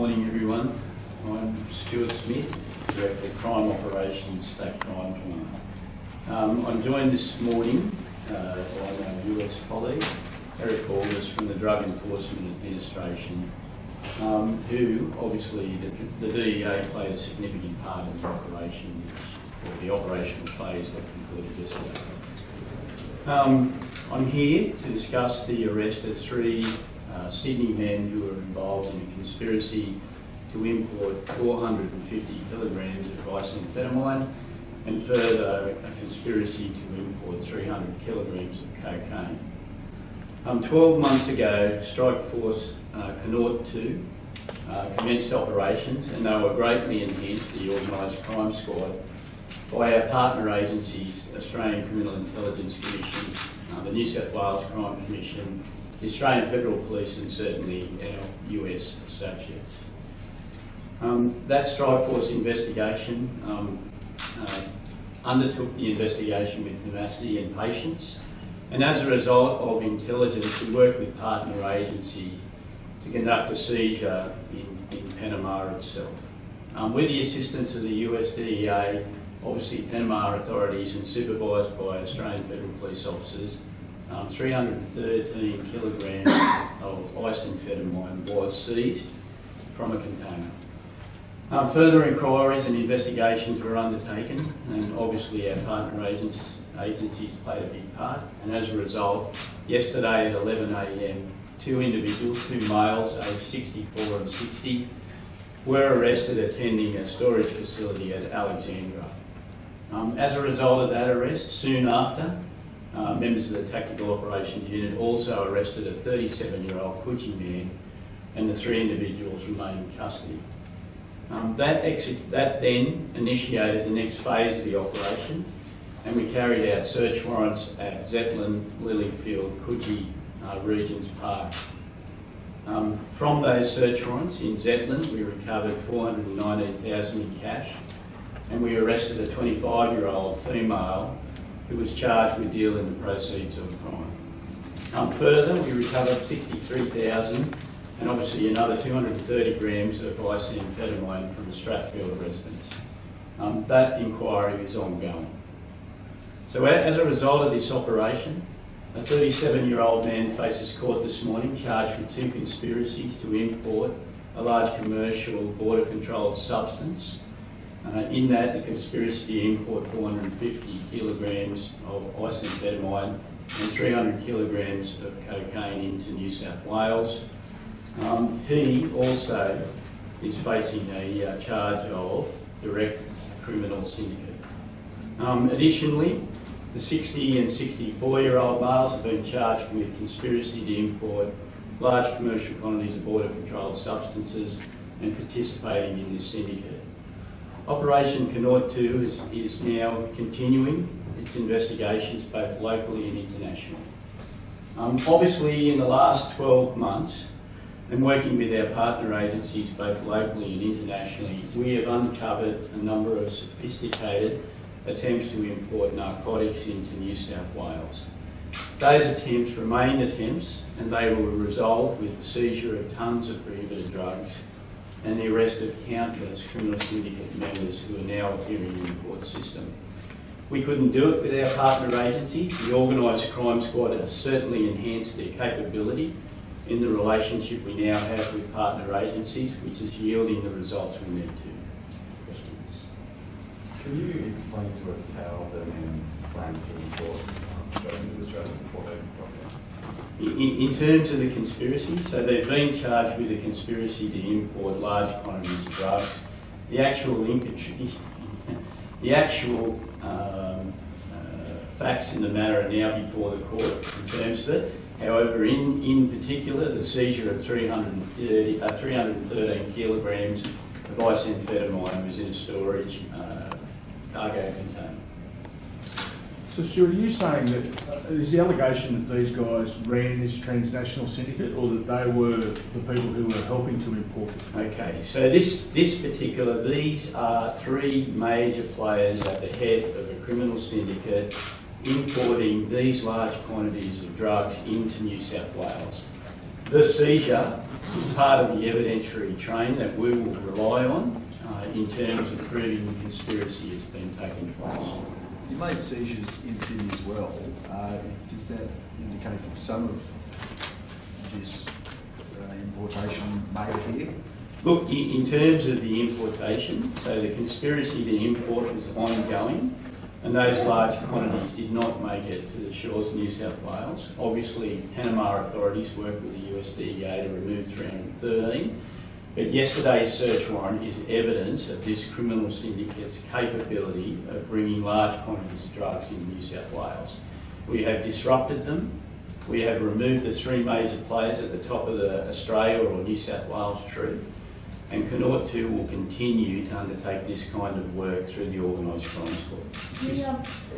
Good morning, everyone. I'm Stuart Smith, Director of Crime Operations, State Crime Command. I'm joined this morning by my US colleague, Eric Alders from the Drug Enforcement Administration, who obviously the DEA played a significant part in the operation, or the operational phase that concluded yesterday. I'm here to discuss the arrest of three Sydney men who were involved in a conspiracy to import 450 kilograms of isophenamide and further a conspiracy to import 300 kilograms of cocaine. 12 months ago, Strike Force Connaught 2 commenced operations, and they were greatly enhanced, the Organised Crime Squad, by our partner agencies, Australian Criminal Intelligence Commission, the New South Wales Crime Commission, the Australian Federal Police, and certainly our US associates. That Strike Force investigation undertook the investigation with tenacity and patience, and as a result of intelligence, we worked with partner agencies to conduct a seizure in Panama itself. With the assistance of the US DEA, obviously Panama authorities and supervised by Australian Federal Police officers, 313 kilograms of isophenamide was seized from a container. Further inquiries and investigations were undertaken, and obviously our partner agencies played a big part, and as a result, yesterday at 11 a.m, two individuals, two males aged 64 and 60, were arrested attending a storage facility at Alexandra. As a result of that arrest, soon after, members of the Tactical Operations Unit also arrested a 37-year-old Coogee man, and the three individuals remain in custody. That then initiated the next phase of the operation, and we carried out search warrants at Zetland, Lilyfield, Coogee Regents Park. From those search warrants in Zetland, we recovered $419,000 in cash, and we arrested a 25-year-old female who was charged with dealing the proceeds of the crime. Further, we recovered $63,000 and obviously another 230 grams of isophenamide from the Strathfield residence. That inquiry is ongoing. So as a result of this operation, a 37-year-old man faces court this morning charged with two conspiracies to import a large commercial border-controlled substance. In that, the conspiracy to import 450 kilograms of isophenamide and 300 kilograms of cocaine into New South Wales. He also is facing a charge of direct criminal syndicate. Additionally, the 60 and 64-year-old males have been charged with conspiracy to import large commercial quantities of border-controlled substances and participating in this syndicate. Operation Connaught 2 is now continuing its investigations both locally and internationally. Obviously, in the last 12 months, and working with our partner agencies both locally and internationally, we have uncovered a number of sophisticated attempts to import narcotics into New South Wales. Those attempts remain attempts, and they were resolved with the seizure of tons of prohibited drugs and the arrest of countless criminal syndicate members who are now appearing in the court system. We couldn't do it with our partner agencies. The Organised Crime Squad has certainly enhanced their capability in the relationship we now have with partner agencies, which is yielding the results we need to. Questions? Can you explain to us how the men plan to import drugs into Australia before they In terms of the conspiracy, so they've been charged with a conspiracy to import large quantities of drugs. The actual facts in the matter are now before the court in terms of it. However, in particular, the seizure of 313 kilograms of isophenamide was in a storage cargo container. So Stuart, are you saying that is the allegation that these guys ran this transnational syndicate, or that they were the people who were helping to import it? Okay, so these are three major players at the head of a criminal syndicate importing these large quantities of drugs into New South Wales. The seizure is part of the evidentiary train that we will rely on in terms of proving the conspiracy has been taking place. You made seizures in Sydney as well. Does that indicate that some of this importation made it here? Look, in terms of the importation, so the conspiracy to import was ongoing, and those large quantities did not make it to the shores of New South Wales. Obviously, Panama authorities worked with the US DEA to remove 313, but yesterday's search warrant is evidence of this criminal syndicate's capability of bringing large quantities of drugs into New South Wales. We have disrupted them. We have removed the three major players at the top of the Australia or New South Wales tree, and Connaught 2 will continue to undertake this kind of work through the organised crime squad.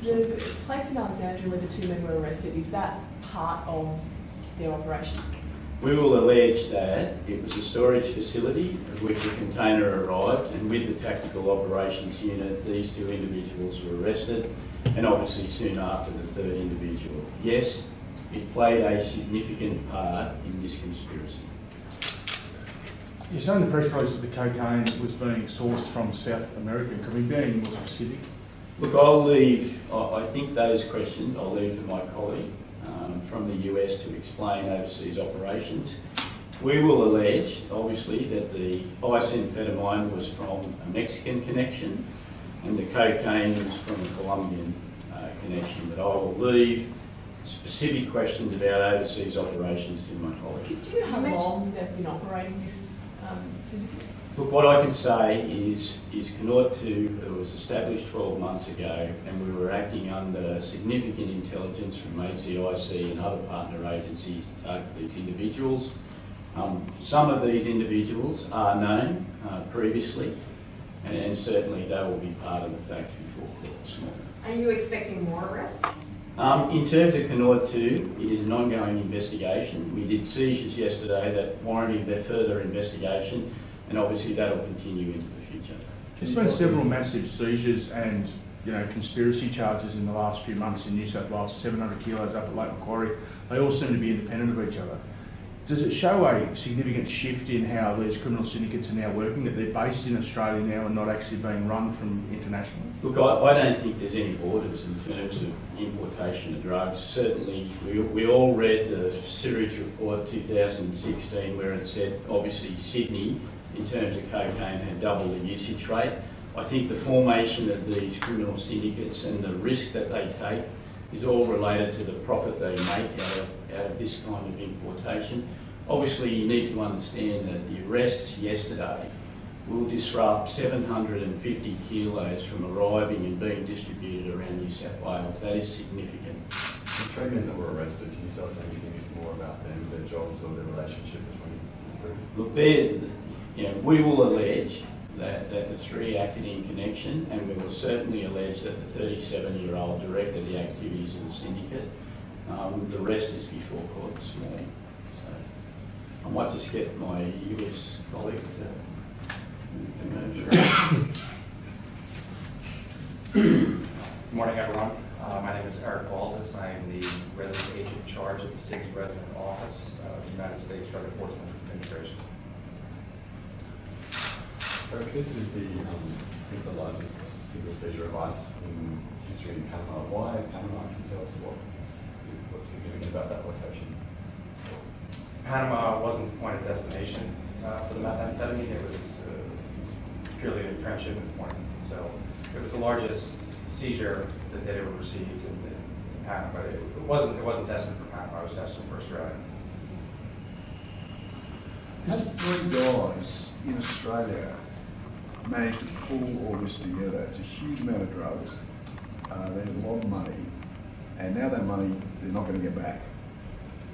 The place in Alexandria where the two men were arrested, is that part of their operation? We will allege that it was a storage facility at which a container arrived, and with the tactical operations unit, these two individuals were arrested, and obviously soon after the third individual. Yes, it played a significant part in this conspiracy. You say in the press release that the cocaine was being sourced from South America. Can we be any more specific? Look, I think those questions I'll leave to my colleague from the US to explain overseas operations. We will allege, obviously, that the bisamphetamine was from a Mexican connection and the cocaine was from a Colombian connection, but I will leave specific questions about overseas operations to my colleague. Do you know how long they've been operating this syndicate? Look, what I can say is Connaught 2 was established 12 months ago, and we were acting under significant intelligence from ACIC and other partner agencies to target these individuals. Some of these individuals are known previously, and certainly they will be part of the facts before court this morning. Are you expecting more arrests? In terms of Connaught 2, it is an ongoing investigation. We did seizures yesterday that warranted their further investigation, and obviously that will continue into the future. There's been several massive seizures and conspiracy charges in the last few months in New South Wales, 700 kilos up at Lake Macquarie. They all seem to be independent of each other. Does it show a significant shift in how these criminal syndicates are now working, that they're based in Australia now and not actually being run from internationally? Look, I don't think there's any borders in terms of importation of drugs. Certainly, we all read the Series Report 2016 where it said, obviously, Sydney, in terms of cocaine, had double the usage rate. I think the formation of these criminal syndicates and the risk that they take is all related to the profit they make out of this kind of importation. Obviously, you need to understand that the arrests yesterday will disrupt 750 kilos from arriving and being distributed around New South Wales. That is significant. The three men that were arrested, can you tell us anything more about them, their jobs or their relationship between the three? Look, we will allege that the three acted in connection, and we will certainly allege that the 37-year-old directed the activities of the syndicate. The rest is before court this morning. So I might just get my US colleague to Good morning, everyone. My name is Eric Baldus. I am the resident agent in charge of the Sydney Resident Office of the United States Drug Enforcement Administration. Eric, this is the largest single seizure of ice in history in Panama. Why Panama? Can you tell us what's significant about that location? Panama wasn't the point of destination for the methamphetamine. It was purely a transshipment point. So it was the largest seizure that they'd ever received in Panama. But it wasn't destined for Panama. It was destined for Australia. Have three guys in Australia managed to pull all this together? It's a huge amount of drugs. They have a lot of money, and now that money they're not going to get back.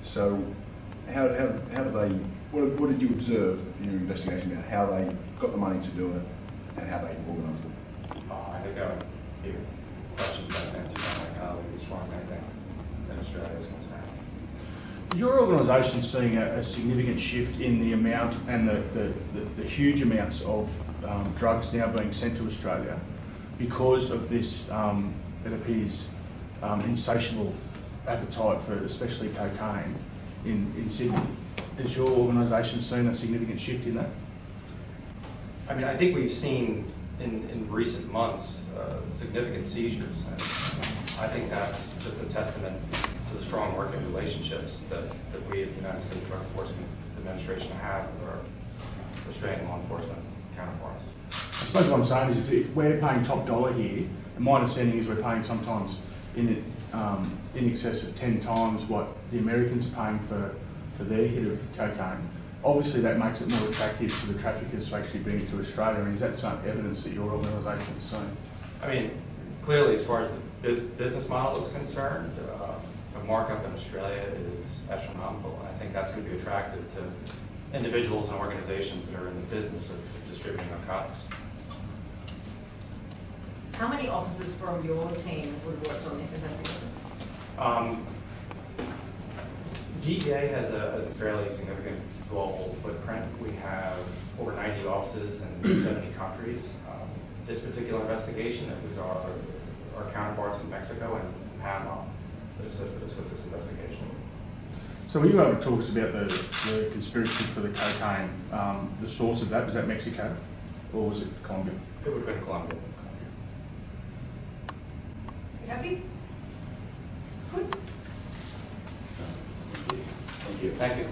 So, how do they? What did you observe in your investigation about how they got the money to do it and how they organised it? I think that would be a question best answered by my colleague as far as anything in Australia is concerned. Is your organisation seeing a significant shift in the amount and the huge amounts of drugs now being sent to Australia because of this, it appears, insatiable appetite for especially cocaine in Sydney? Has your organisation seen a significant shift in that? I mean, I think we've seen in recent months significant seizures. And I think that's just a testament to the strong working relationships that we at the United States Drug Enforcement Administration have with our restraining law enforcement counterparts. I suppose what I'm saying is if we're paying top dollar here, and my understanding is we're paying sometimes in excess of 10 times what the Americans are paying for their hit of cocaine, obviously that makes it more attractive for the traffickers to actually bring it to Australia. And is that some evidence that your organisation has seen? I mean, clearly as far as the business model is concerned, the markup in Australia is astronomical. And I think that's going to be attractive to individuals and organizations that are in the business of distributing narcotics. How many officers from your team would have worked on this investigation? DEA has a fairly significant global footprint. We have over 90 offices in 70 countries. This particular investigation, it was our counterparts in Mexico and Panama that assisted us with this investigation. So were you able to talk to us about the conspiracy for the cocaine? The source of that, was that Mexico or was it Colombia? It would have been Colombia. You happy? Good. Thank you. Thank you.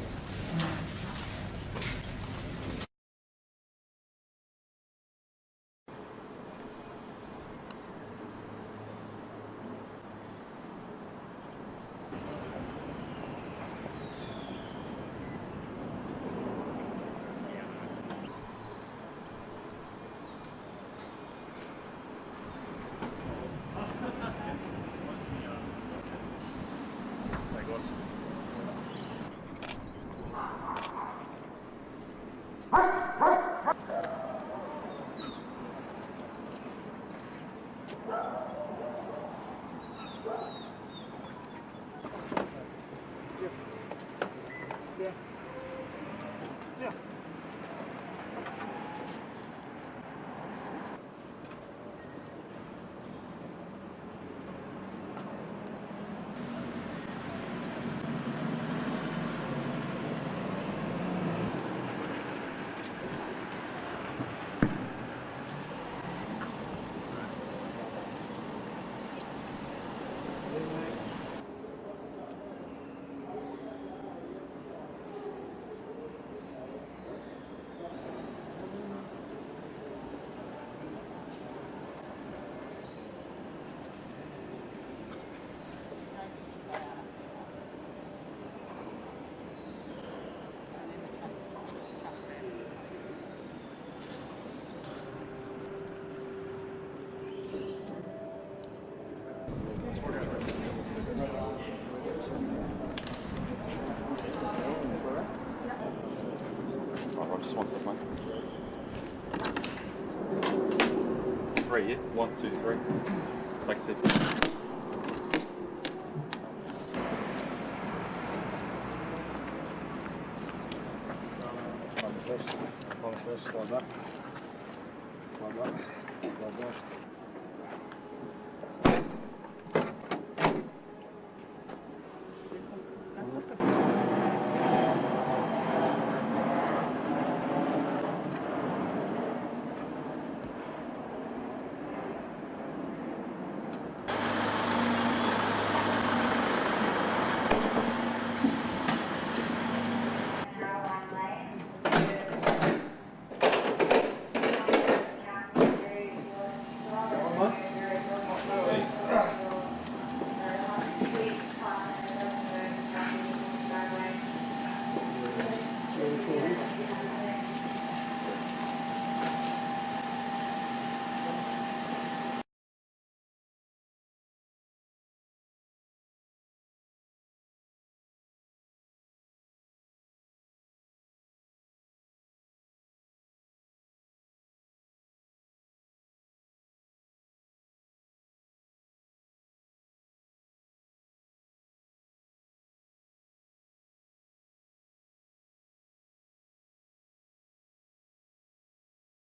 Just one second, mate. 3, yeah? 1, 2, 3. Like I said. On the first, slide that. Slide that. Slide that.